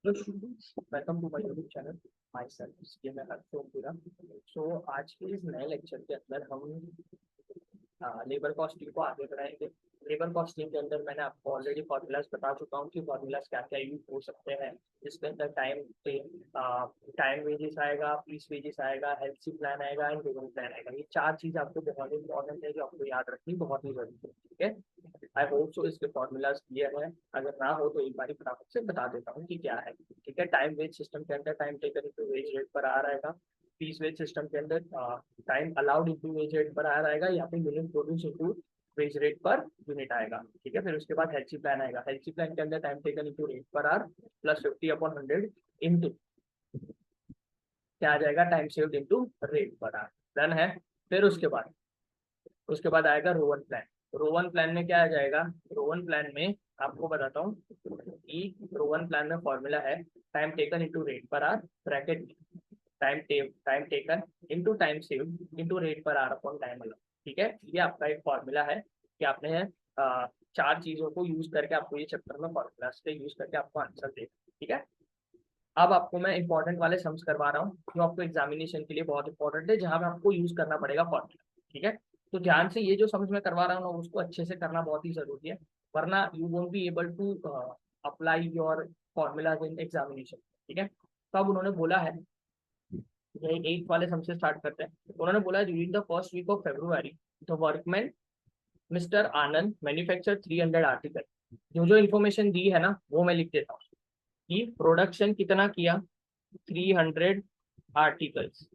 Welcome to my YouTube channel. माई सेल्फ ये मैं हर्ष पूरा। सो आज के इस नए लेक्चर के अंदर हम लेबर कॉस्टिंग को आगे बढ़ाएंगे। लेबर कॉस्टिंग के अंदर मैंने आपको ऑलरेडी फॉर्मूलाज बता चुका हूँ कि फॉर्मूलाज क्या क्या यूज हो सकते हैं। जिसके अंदर टाइम वेजेस आएगा, पीस वेजेस आएगा, हेल्थ प्लान आएगा एंड रिवन प्लान आएगा। ये चार चीज आपको बहुत इंपॉर्टेंट है, जो आपको याद रखनी बहुत ही जरूरी है। ठीक है, आई होप सो इसके फॉर्मूलाज क्लियर है। अगर ना हो तो एक बार फटाफट से बता देता हूँ कि क्या है। ठीक है, टाइम वेज सिस्टम के अंदर time taken into wage rate पर आ रहेगा। पीस वेज सिस्टम के अंदर time allowed into wage rate पर आ रहेगा, या फिर minimum produce into wage rate per unit आएगा। ठीक है, फिर उसके बाद हेल्थ प्लान आएगा। हेल्थ प्लान के अंदर time taken into rate per are plus 50/100 into क्या आ जाएगा, time saved into rate per are. Done है। फिर उसके बाद आएगा रोवन प्लान। रोवन प्लान में क्या आ जाएगा, रोवन प्लान में आपको बताता हूँ कि रोवन प्लान में फॉर्मूला है time taken into rate per hour bracket time taken into time saved into rate per hour upon time allowed. ठीक है, ये आपका एक फॉर्मूला है कि आपने चार चीजों को यूज करके आपको ये चैप्टर में फॉर्मूला से यूज करके आपको आंसर दे। ठीक है, अब आपको मैं इंपॉर्टेंट वाले सम्स करवा रहा हूँ जो आपको एग्जामिनेशन के लिए बहुत इंपॉर्टेंट है, जहां पे आपको यूज करना पड़ेगा फॉर्मूला। ठीक है, तो ध्यान से ये जो सम्स मैं करवा रहा हूँ ना, उसको अच्छे से करना बहुत ही जरूरी है, वरना you won't be able to apply your formulas in examination. ठीक है, तो अब उन्होंने बोला है, यही 8 वाले सम से स्टार्ट करते हैं। उन्होंने बोला during the first week of February the workman mister Anand manufacture 300 article. जो जो इन्फॉर्मेशन दी है ना वो मैं लिख देता हूँ कि प्रोडक्शन कितना किया, 300 articles,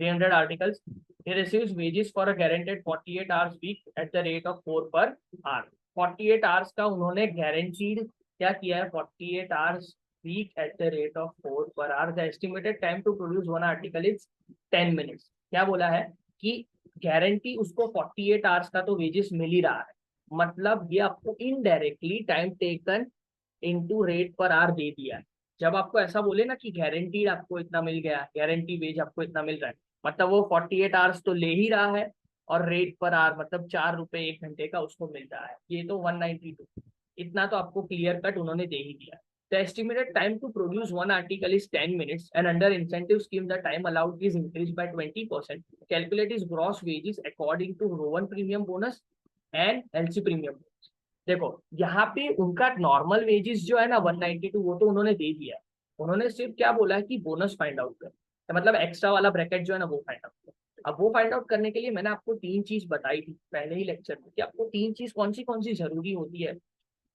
300 articles. He receives wages for a guaranteed 48 hours week at the rate of 4 per hour. 48 hours का उन्होंने guaranteed क्या किया है, 48 hours week at the rate of 4 per hour. The estimated time to produce one article is 10 minutes. क्या बोला है कि guarantee उसको 48 आवर्स का तो वेजेस मिल ही रहा है, मतलब ये आपको indirectly time taken into rate per hour दे दिया है। जब आपको ऐसा बोले ना कि गारंटीड आपको इतना मिल गया, गारंटी वेज आपको इतना मिल रहा है, मतलब वो 48 आवर्स तो ले ही रहा है, और रेट पर आवर मतलब 4 रुपए 1 घंटे का उसको मिल रहा है। ये तो 192, इतना तो आपको क्लियर कट उन्होंने दे ही दिया। The estimated time to produce one article is 10 minutes, and under incentive scheme, the time allowed is increased by 20%. Calculate his gross wages according to Rowan premium bonus and LC premium bonus. देखो यहाँ पे उनका normal wages जो है ना 192, वो तो उन्होंने दे दिया है। उन्होंने सिर्फ क्या बोला है कि बोनस फाइंड आउट कर, तो मतलब एक्स्ट्रा वाला ब्रैकेट जो है ना वो फाइंड आउट कर। अब वो फाइंड आउट करने के लिए मैंने आपको तीन चीज बताई थी पहले ही लेक्चर में कि आपको तीन चीज कौन सी जरूरी होती है।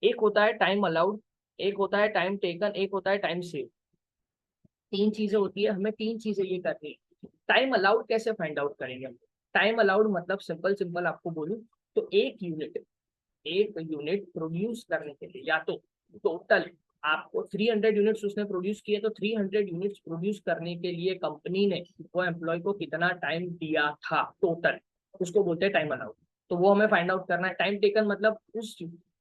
एक होता है टाइम अलाउड, एक होता है टाइम टेकन, एक होता है टाइम सेव। तीन चीजें होती है, हमें तीन चीजें ये करनी है। टाइम अलाउड कैसे फाइंड आउट करेंगे हम? टाइम अलाउड मतलब सिंपल सिंपल आपको बोलूं तो एक यूनिट प्रोड्यूस करने के लिए, या तो टोटल आपको 300 यूनिट्स उसने प्रोड्यूस किए, तो 300 यूनिट्स प्रोड्यूस करने के लिए कंपनी ने वो एम्प्लॉय को कितना टाइम दिया था टोटल, उसको बोलते हैं टाइम अलाउड। तो वो हमें फाइंड आउट करना है। टाइम टेकन मतलब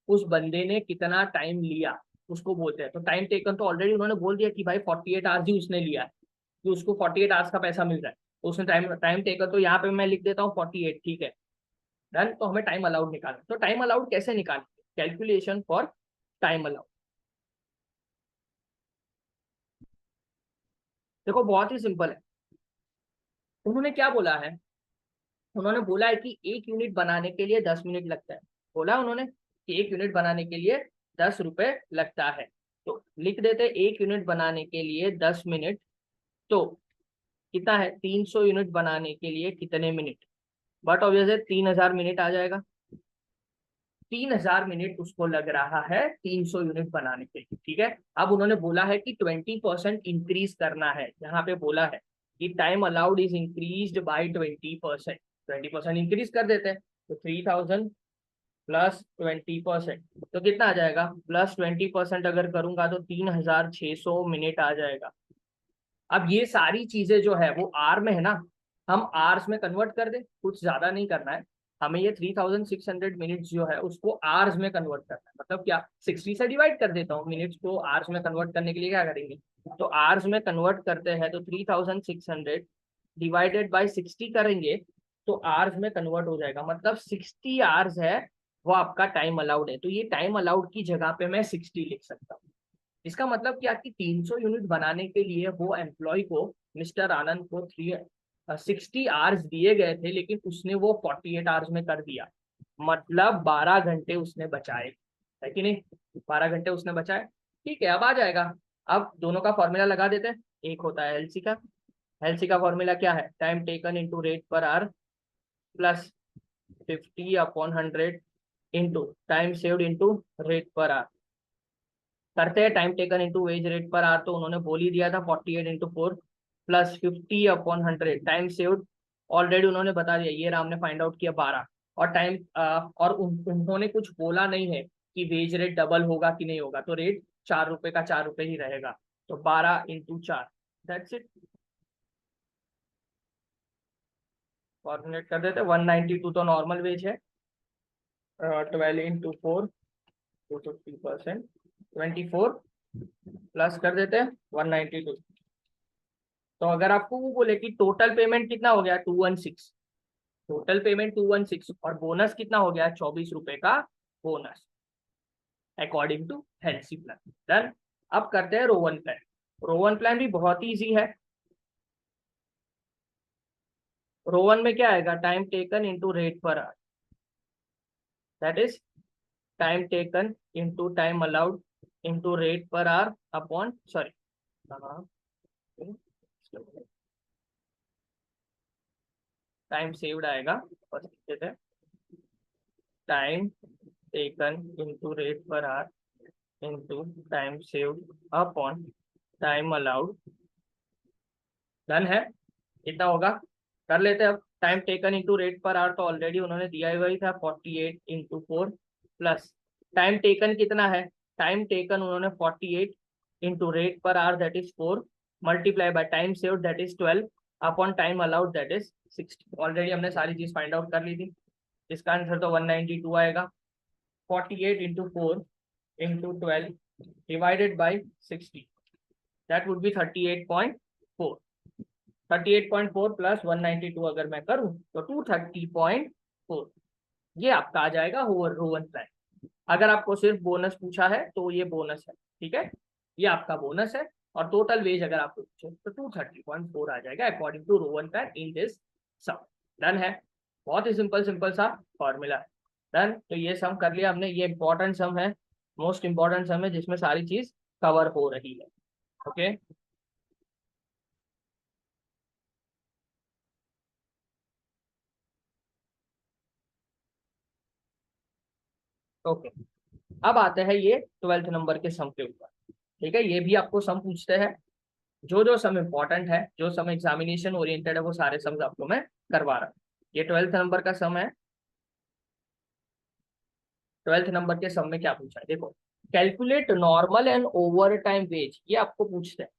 उस बंदे ने कितना टाइम लिया, उसको बोलते हैं। तो टाइम टेकन तो ऑलरेडी उन्होंने बोल दिया कि भाई 48 आवर्स ही उसने लिया है, कि उसको 48 आवर्स का पैसा मिल रहा है, तो उसने टाइम टाइम टेकन तो यहाँ पे मैं लिख देता हूँ 48। ठीक है, डन। तो हमें टाइम अलाउड निकालना, तो टाइम अलाउड कैसे निकालेंगे, कैलकुलेशन फॉर टाइम अलाउड। देखो बहुत ही सिंपल है। उन्होंने क्या बोला है, उन्होंने बोला है कि एक यूनिट बनाने के लिए 10 मिनट लगता है। बोला उन्होंने कि एक यूनिट बनाने के लिए 10 रुपए लगता है, तो लिख देते एक यूनिट बनाने के लिए 10 मिनट। तो कितना है, 300 यूनिट बनाने के लिए कितने मिनट, बट ऑब्वियसली 3000 मिनट आ जाएगा। 3000 मिनट उसको लग रहा है 300 यूनिट बनाने के लिए। ठीक है, अब उन्होंने बोला है कि 20% इंक्रीज करना है। यहाँ पे बोला है कि time allowed is increase by 20%। 20% increase कर देते हैं, तो 3000 प्लस 20%, तो कितना आ जाएगा, प्लस 20% अगर करूंगा तो 3600 मिनट आ जाएगा। अब ये सारी चीजें जो है वो आर में है ना, हम आर्स में कन्वर्ट कर दें, कुछ ज्यादा नहीं करना है हमें। ये 3600 मिनट्स जो है उसको आर्स में कन्वर्ट करना है, मतलब क्या 60 से डिवाइड कर देता हूँ। मिनट्स को आर्स में कन्वर्ट करने के लिए क्या करेंगे, तो आर्स में कन्वर्ट करते हैं, तो 3600 डिवाइडेड बाई 60 करेंगे तो आर्स में कन्वर्ट हो जाएगा, मतलब 60 आवर्स है वो आपका टाइम अलाउड है। तो ये टाइम अलाउड की जगह पे मैं 60 लिख सकता हूँ। इसका मतलब कि आपकी 300 यूनिट बनाने के लिए वो एम्प्लॉय को, मिस्टर आनंद को 60 आवर्स दिए गए थे, लेकिन उसने वो 48 आवर्स में कर दिया। मतलब 12 घंटे उसने बचाए, है कि नहीं? 12 घंटे उसने बचाए। ठीक है, अब आ जाएगा। अब दोनों का फॉर्मूला लगा देते हैं। एक होता है एलसी का। एलसी का फॉर्मूला क्या है? Time taken into rate per our plus 50/100 into time saved into rate per our. करते हैं time taken into wage rate per our, तो उन्होंने बोल ही दिया था 48/4 प्लस 50/100 टाइम सेव्ड। ऑलरेडी उन्होंने बता दिया, ये राम ने फाइंड आउट किया 12। और टाइम और उन्होंने कुछ बोला नहीं है कि वेज रेट डबल होगा कि नहीं होगा, तो रेट 4 रुपए का 4 रुपए ही रहेगा। तो 12/4, दैट्स इट। फॉर्मुलेट कर देते। 192 तो नॉर्मल वेज है, 12/4 250%, 24 प्लस कर देते हैं 192। तो अगर आपको वो बोले कि टोटल पेमेंट कितना हो गया, 216, टोटल पेमेंट 216, और बोनस कितना हो गया, 24 रुपए का bonus, according to Halsey plan. Done. अब करते हैं रोवन प्लान। रोवन प्लान भी बहुत इजी है। रोवन में क्या आएगा? Time taken into rate per our, that is time taken into time allowed into rate per our upon, sorry, time saved आएगा। फर्स्ट लिखते थे time taken into rate per our into time saved upon time allowed. Done है? कितना होगा? कर लेते हैं अब। Time taken into rate per our तो ऑलरेडी उन्होंने दिया ही था, 48/4 प्लस टाइम टेकन कितना है? टाइम टेकन उन्होंने 48 into rate per our that is 4 multiply by time saved that is 12 upon time allowed that is 60। Already हमने सारी चीज फाइंड आउट कर ली थी। इसका आंसर तो 192 आएगा। 48/4 into 12 divided by 60, that would B 38.4। 38.4 plus 192 अगर मैं करूं तो 230.4। ये आपका आ जाएगा रोवन प्लान। अगर आपको सिर्फ बोनस पूछा है तो ये बोनस है, ठीक है, ये आपका बोनस है। और टोटल वेज अगर आपको पूछे तो 230.4 आ जाएगा according to Rowan plan in this sum. Done है? बहुत ही सिंपल सिंपल सा फॉर्मूला है। डन। तो ये सम कर लिया हमने। ये इंपॉर्टेंट सम है, मोस्ट इंपॉर्टेंट सम है, जिसमें सारी चीज कवर हो रही है। ओके। ओके, अब आते हैं ये 12th नंबर के सम के ऊपर। ठीक है, ये भी आपको सम पूछते हैं। जो जो सम इम्पोर्टेंट है, जो सम एग्जामिनेशन ओरिएंटेड है, वो सारे सम्स आपको मैं करवा रहा हूँ। ये 12th नंबर का सम है। 12th नंबर के सम में क्या पूछा है, देखो। Calculate normal and overtime wage, ये आपको पूछते हैं।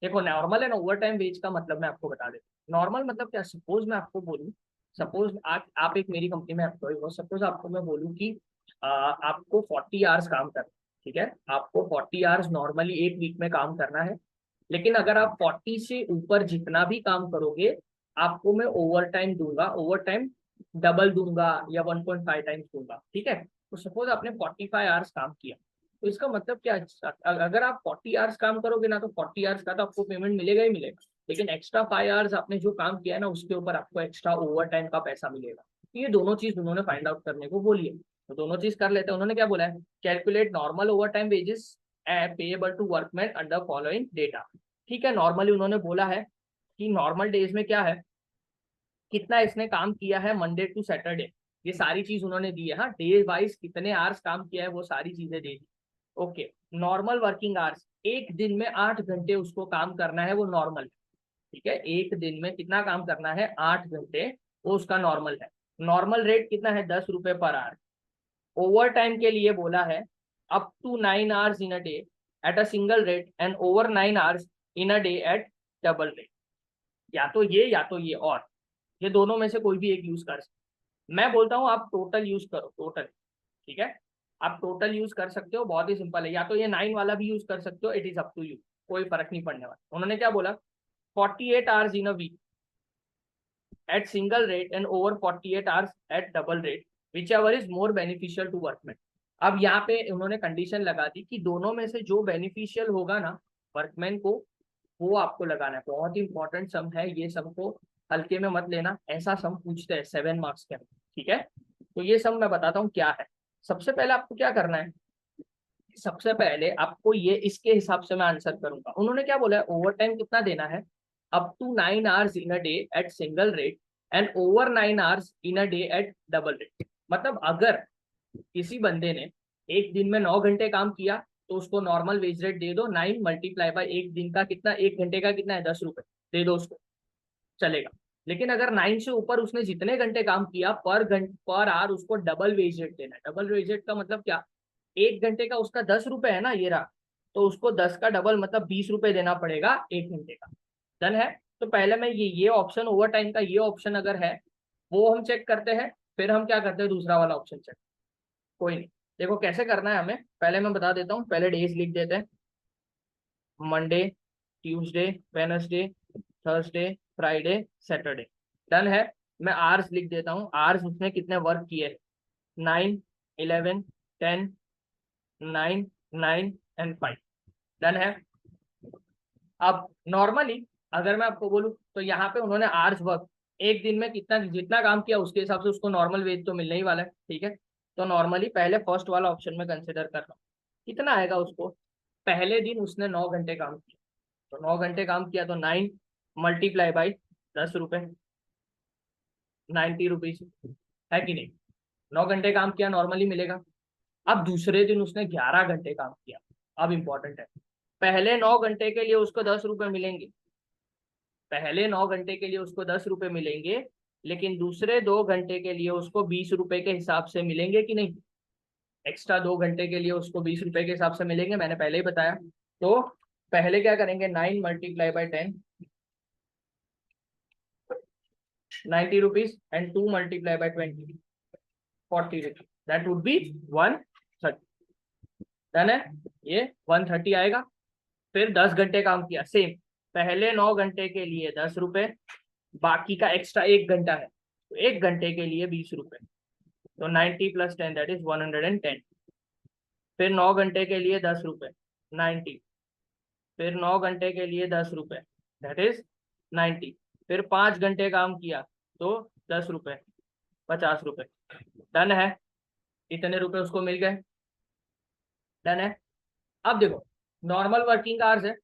देखो, normal and overtime wage का मतलब मैं आपको बता देता हूँ। नॉर्मल मतलब क्या? सपोज मैं आपको बोलूँ, सपोज आप एक मेरी कंपनी में एम्प्लॉय हो। सपोज आपको मैं बोलूँ कि आपको 40 आवर्स काम करना है, ठीक है, आपको 40 आवर्स नॉर्मली एक वीक में काम करना है। लेकिन अगर आप 40 से ऊपर जितना भी काम करोगे, आपको मैं ओवर टाइम दूंगा, ओवर टाइम डबल दूंगा या 1.5 टाइम्स दूंगा। ठीक है, तो सपोज आपने 45 आवर्स काम किया, तो इसका मतलब क्या है? अगर आप 40 आवर्स काम करोगे ना, तो 40 आवर्स का तो आपको पेमेंट मिलेगा ही मिलेगा, लेकिन एक्स्ट्रा 5 आवर्स आपने जो काम किया है ना, उसके ऊपर आपको एक्स्ट्रा ओवर टाइम का पैसा मिलेगा। तो ये दोनों चीज उन्होंने फाइंड आउट करने को बोली है, तो दोनों चीज कर लेते हैं। उन्होंने क्या बोला है? Calculate normal overtime wages payable to workman under following data. ठीक है, नॉर्मली उन्होंने बोला है कि नॉर्मल डेज में क्या है, कितना इसने काम किया है मंडे टू सैटरडे, ये सारी चीज उन्होंने दी है। हाँ, डे वाइज कितने आवर्स काम किया है वो सारी चीजें दे दी। ओके, नॉर्मल वर्किंग आवर्स, एक दिन में 8 घंटे उसको काम करना है, वो नॉर्मल है। ठीक है, एक दिन में कितना काम करना है? 8 घंटे, वो उसका नॉर्मल है। नॉर्मल रेट कितना है? 10 रुपए पर आवर। ओवर टाइम के लिए बोला है up to 9 hours in a day at a single rate and over 9 hours in a day at double rate. या तो ये या तो और ये दोनों में से कोई भी एक यूज कर सकते। मैं बोलता हूँ आप टोटल यूज करो, टोटल। ठीक है, आप टोटल यूज कर सकते हो, बहुत ही सिंपल है। या तो ये 9 वाला भी यूज कर सकते हो, it is up to you, कोई फर्क नहीं पड़ने वाला। उन्होंने क्या बोला? 48 hours in a week at single rate and over 48 hours at double rate, whichever is more beneficial to workmen। अब यहाँ पे उन्होंने कंडीशन लगा दी कि दोनों में से जो बेनिफिशियल होगा ना वर्कमैन को, वो आपको लगाना है। बहुत ही इंपॉर्टेंट सम है ये, सम को हल्के में मत लेना, ऐसा सम पूछते हैं 7 मार्क्स के अंदर, ठीक है। तो ये सम मैं बताता हूँ क्या है। सबसे पहले आपको क्या करना है, सबसे पहले आपको ये इसके हिसाब से मैं आंसर करूंगा। उन्होंने क्या बोला है, ओवर टाइम कितना देना है, up to 9 hours in a day at single rate and over 9 hours in a day at double rate. मतलब अगर किसी बंदे ने एक दिन में 9 घंटे काम किया तो उसको नॉर्मल वेज रेट दे दो, 9 मल्टीप्लाई बाय एक दिन का कितना, एक घंटे का कितना है 10 रुपए, दे दो उसको, चलेगा। लेकिन अगर 9 से ऊपर उसने जितने घंटे काम किया पर आवर उसको डबल वेज रेट देना है। डबल वेज रेट का मतलब क्या, एक घंटे का उसका 10 रुपए है ना ये रहा, तो उसको 10 का डबल मतलब 20 रुपए देना पड़ेगा एक घंटे का। डन है। तो पहले मैं ये ऑप्शन ओवर टाइम का ये ऑप्शन अगर है वो हम चेक करते हैं, फिर हम क्या करते हैं दूसरा वाला ऑप्शन चेक। कोई नहीं, देखो कैसे करना है हमें, पहले मैं बता देता हूँ। पहले डेज लिख देते हैं, Monday, Tuesday, Wednesday, Thursday, Friday, Saturday. Done है। मैं आवर्स लिख देता हूँ, आवर्स उसने कितने वर्क किए, 9, 11, 10, 9, 9 एंड 5। डन है। अब नॉर्मली अगर मैं आपको बोलूँ तो यहाँ पे उन्होंने आवर्स वर्क, एक दिन में कितना जितना काम किया उसके हिसाब से उसको नॉर्मल वेज तो मिलने ही वाला है, ठीक है। तो नॉर्मली पहले फर्स्ट वाला ऑप्शन में कंसिडर कर रहा हूँ। कितना आएगा उसको, पहले दिन उसने 9 घंटे काम किया, तो 9 घंटे काम किया तो 9 मल्टीप्लाई बाई 10 रुपए, 90 रुपीज, है कि नहीं। 9 घंटे काम किया नॉर्मली मिलेगा। अब दूसरे दिन उसने 11 घंटे काम किया। अब इंपॉर्टेंट है, पहले 9 घंटे के लिए उसको 10 रुपए मिलेंगे, पहले 9 घंटे के लिए उसको 10 रुपए मिलेंगे, लेकिन दूसरे 2 घंटे के लिए उसको 20 रुपए के हिसाब से मिलेंगे कि नहीं। एक्स्ट्रा 2 घंटे के लिए उसको 20 रुपए के हिसाब से मिलेंगे, मैंने पहले ही बताया। तो पहले क्या करेंगे, 9 multiply by 10, 90 rupees and 2 multiply by 20, 40 rupees, that would B 130। Done है, ये 130 आएगा। फिर 10 घंटे काम किया, सेम, पहले 9 घंटे के लिए 10 रुपए, बाकी का एक्स्ट्रा 1 घंटा है तो 1 घंटे के लिए 20 रुपए, तो 90 प्लस 10 दैट इज 110। फिर 9 घंटे के लिए 10 रुपए, 90, फिर 9 घंटे के लिए 10 रुपए, दैट इज 90। फिर 5 घंटे काम किया तो 10 रुपए, 50 रुपए। डन है, इतने रुपए उसको मिल गए। डन है। अब देखो नॉर्मल वर्किंग आवर्स है।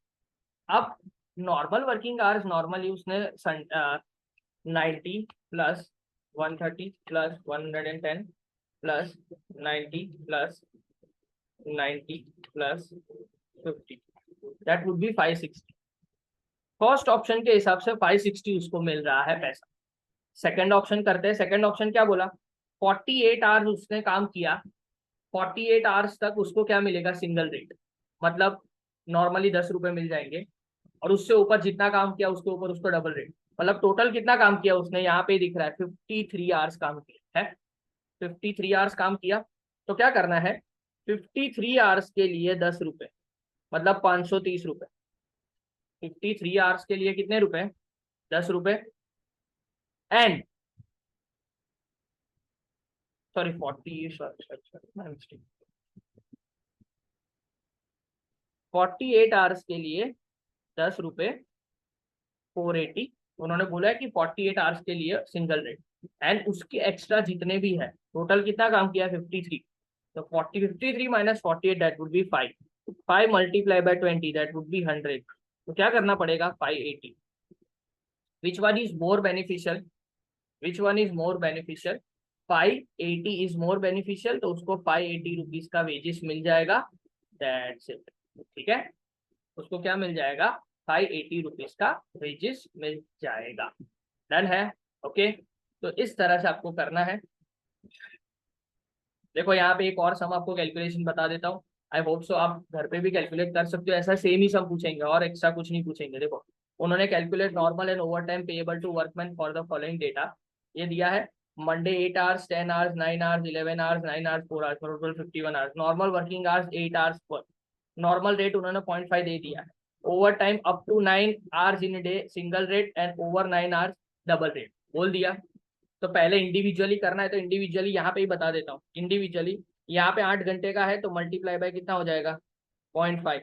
अब नॉर्मल वर्किंग आवर्स नॉर्मली उसने 90 plus 130 plus 110 plus 90 plus 90 plus 50, that would B 560। First option के हिसाब से 560 उसको मिल रहा है पैसा। सेकंड ऑप्शन करते हैं, सेकंड ऑप्शन क्या बोला, 48 आवर्स उसने काम किया, 48 आवर्स तक उसको क्या मिलेगा, सिंगल रेट, मतलब नॉर्मली 10 रुपए मिल जाएंगे, और उससे ऊपर जितना काम किया उसके ऊपर उसको डबल रेट। मतलब टोटल कितना काम किया उसने, यहाँ पे दिख रहा है 53 आवर्स काम किया है, 53 आवर्स काम किया। तो क्या करना है, 53 आवर्स के लिए 10 रुपए, मतलब 530 रुपए। 53 आवर्स के लिए कितने रुपए, 10 रुपए, एंड सॉरी 48 आवर्स के लिए 10 रुपए, 480। उन्होंने बोला है कि 48 आवर्स के लिए सिंगल रेट, एंड उसके एक्स्ट्रा जितने भी है, टोटल कितना काम किया 53, तो 53 minus 48 that would B 5, 5 multiply by 20 that would B 100। तो क्या करना पड़ेगा 580। Which one is more beneficial, which one is more beneficial, 580 is more beneficial, तो उसको 580 रुपीज का वेजेस मिल जाएगा, दैट्स इट, ठीक है। उसको क्या मिल जाएगा, 580 रुपीज का वेजेस मिल जाएगा। डन है, ओके। तो इस तरह से आपको करना है। देखो यहाँ पे एक और सम आपको कैलकुलेशन बता देता हूँ, आई होप सो आप घर पे भी कैलकुलेट कर सकते हो, ऐसा सेम ही सम पूछेंगे और एक्स्ट्रा कुछ नहीं पूछेंगे। देखो उन्होंने calculate normal and overtime payable to workman for the following data, ये दिया है Monday 8 hours, 10 hours, 9 hours, 11 hours, 9 hours, 4 hours, total 51 hours. Normal working hours 8 hours पर, नॉर्मल रेट उन्होंने 0.5 दे दिया है। Overtime up to 9 hours in day single rate and over 9 hours double rate बोल दिया। तो पहले इंडिविजुअली करना है तो इंडिविजुअली यहाँ पे ही बता देता हूँ। इंडिविजुअली यहाँ पे 8 घंटे का है तो मल्टीप्लाई बाय कितना हो जाएगा 0.5।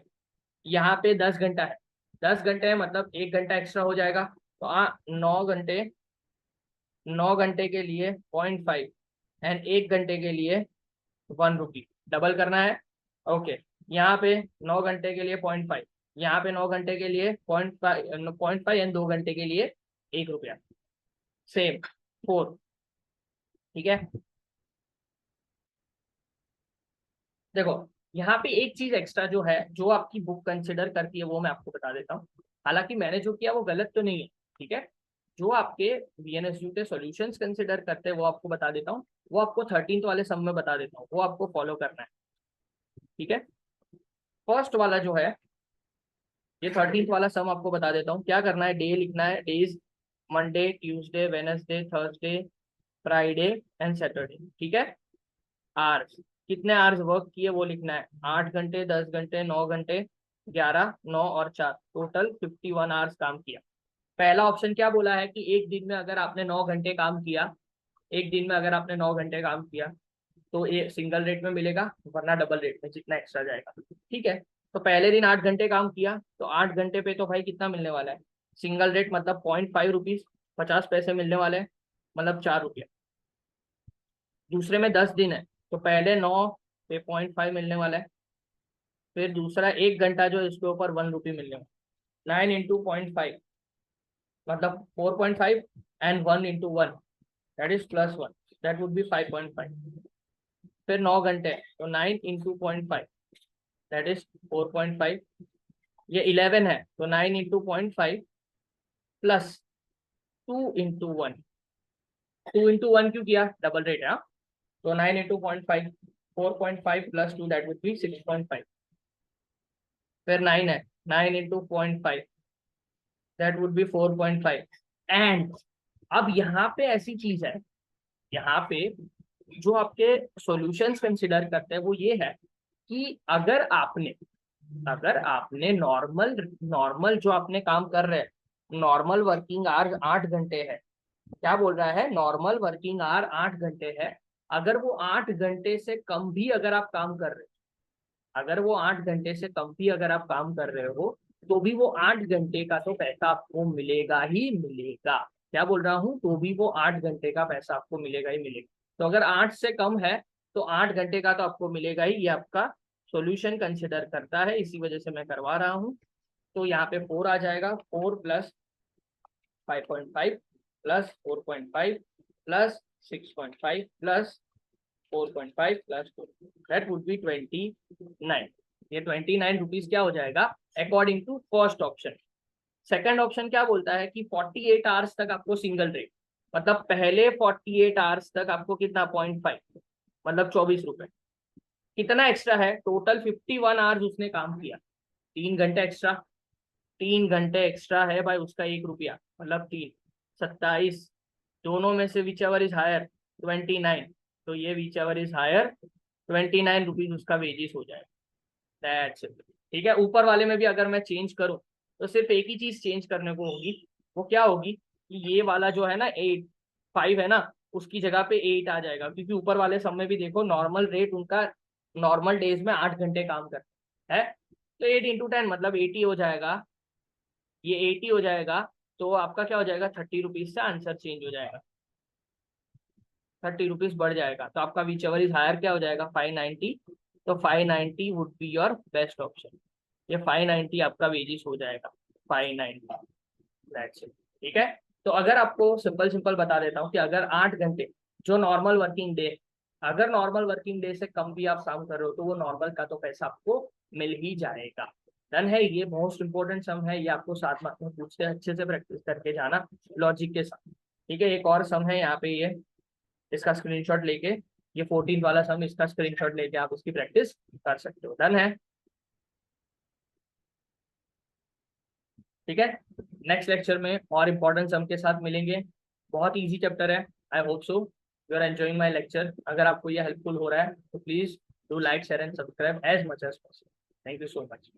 यहाँ पे 10 घंटा है, 10 घंटे है मतलब 1 घंटा एक्स्ट्रा हो जाएगा। तो 9 घंटे, 9 घंटे के लिए 0.5 एंड 1 घंटे के लिए 1 रुपी, डबल करना है। ओके, यहाँ पे 9 घंटे के लिए 0.5, यहाँ पे 9 घंटे के लिए 0.5 एंड 2 घंटे के लिए 1 रुपया, सेम 4। ठीक है, देखो यहाँ पे एक चीज एक्स्ट्रा जो है, जो आपकी बुक कंसिडर करती है, वो मैं आपको बता देता हूँ। हालांकि मैंने जो किया वो गलत तो नहीं है, ठीक है। जो आपके वीएनएसयू के सॉल्यूशंस कंसिडर करते हैं वो आपको बता देता हूँ, वो आपको 13th वाले सम में बता देता हूँ, वो आपको फॉलो करना है। ठीक है, फर्स्ट वाला जो है, ये 13th वाला सम आपको बता देता हूँ। क्या करना है, डे लिखना है, days Monday, Tuesday, Wednesday, Thursday, Friday and Saturday. ठीक है, आवर्स, कितने आवर्स वर्क किए वो लिखना है, 8 घंटे, 10 घंटे, 9 घंटे, 11, 9 और 4, टोटल 51 आवर्स काम किया। पहला ऑप्शन क्या बोला है कि एक दिन में अगर आपने 9 घंटे काम किया, एक दिन में अगर आपने 9 घंटे काम किया तो ये सिंगल रेट में मिलेगा, वरना डबल रेट में जितना एक्स्ट्रा जाएगा। ठीक है, तो पहले दिन 8 घंटे काम किया तो 8 घंटे पे तो भाई कितना मिलने वाला है, सिंगल रेट मतलब 0.5 रुपीज, 50 पैसे मिलने वाले हैं, मतलब 4 रुपया। दूसरे में 10 दिन है तो पहले 9 पे 0.5 मिलने वाला है, फिर दूसरा 1 घंटा जो इसके ऊपर 1 रुपी मिलने वाला, 9 इंटू 0.5 मतलब 4.5 and 1 into 1 that is +1, that would B 5.5। फिर 9 घंटे तो 9 इंटू 0.5 दैट इज 4.5। ये 11 है तो 9 इंटू 0.5 +2 इंटू 1, 2 इंटू 1 क्यों किया, डबल रेट है। तो 9 इंटू 0.5, 4.5 +2 दैट वुड बी 6.5। फिर 9 है, 9 into 0.5 that would B 4.5। And अब यहाँ पे ऐसी चीज है, यहाँ पे जो आपके सॉल्यूशंस कंसिडर करते हैं वो ये है कि अगर आपने नॉर्मल नॉर्मल जो आपने काम कर रहे हैं, नॉर्मल वर्किंग आवर 8 घंटे है, क्या बोल रहा है, नॉर्मल वर्किंग आवर 8 घंटे है। अगर वो 8 घंटे से कम भी अगर आप काम कर रहे हो, अगर वो 8 घंटे से कम भी अगर आप काम कर रहे हो, तो भी वो 8 घंटे का तो पैसा आपको मिलेगा ही मिलेगा। क्या बोल रहा हूँ, तो भी वो 8 घंटे का पैसा आपको मिलेगा ही मिलेगा। तो अगर 8 से कम है तो 8 घंटे का तो आपको मिलेगा ही, ये आपका सॉल्यूशन कंसिडर करता है, इसी वजह से मैं करवा रहा हूँ। तो यहाँ पे 4 आ जाएगा, 4 plus 5.5 plus 4.5 plus 6.5 plus 4.5 plus 4, that would be 29। ये 29 रुपीज क्या हो जाएगा according to first option. Second option क्या बोलता है कि 48 आवर्स तक आपको सिंगल रेट, मतलब पहले 48 आवर्स तक आपको कितना 0.5 मतलब 24 रुपए। कितना एक्स्ट्रा है, टोटल 51 आवर्स उसने काम किया, 3 घंटे एक्स्ट्रा, 3 घंटे एक्स्ट्रा है भाई, उसका 1 रुपया मतलब 3, 27, दोनों में से विच एवर इज हायर 29, तो ये whichever is higher 29 rupees उसका वेजिस हो जाएगा, दैट्स इट। ठीक है, ऊपर वाले में भी अगर मैं चेंज करूं तो सिर्फ एक ही चीज चेंज करने को होगी, वो क्या होगी कि ये वाला जो है ना 8, 5 है ना, उसकी जगह पे 8 आ जाएगा, क्योंकि ऊपर वाले सब में भी देखो नॉर्मल रेट उनका नॉर्मल डेज में 8 घंटे काम करता है, तो 8 इंटू 10 मतलब 80 हो जाएगा, ये 80 हो जाएगा। तो आपका क्या हो जाएगा, 30 रुपीज से आंसर चेंज हो जाएगा, 30 रुपीज बढ़ जाएगा, तो आपका विच एवर इज हायर क्या हो जाएगा 590, तो 590 would be your best option. ये 590 आपका वेजिस हो जाएगा, 590, दैट्स इट। ठीक है, तो अगर आपको सिंपल सिंपल बता देता हूँ कि अगर 8 घंटे जो नॉर्मल वर्किंग डे, अगर नॉर्मल वर्किंग डे से कम भी आप काम कर रहे हो तो वो नॉर्मल का तो पैसा आपको मिल ही जाएगा। डन है, ये मोस्ट इंपॉर्टेंट सम है, ये आपको 7 मार्क्स में पूछते हैं, अच्छे से प्रैक्टिस करके जाना लॉजिक के साथ। ठीक है, एक और सम है यहाँ पे, ये इसका स्क्रीनशॉट लेके, ये 14 वाला सम, इसका स्क्रीनशॉट लेके आप उसकी प्रैक्टिस कर सकते हो। डन है, ठीक है। नेक्स्ट लेक्चर में और इम्पोर्टेंट सम के साथ मिलेंगे, बहुत इजी चैप्टर है। I hope so you are enjoying my lecture. अगर आपको ये हेल्पफुल हो रहा है तो please do like share and subscribe as much as possible. Thank you so much.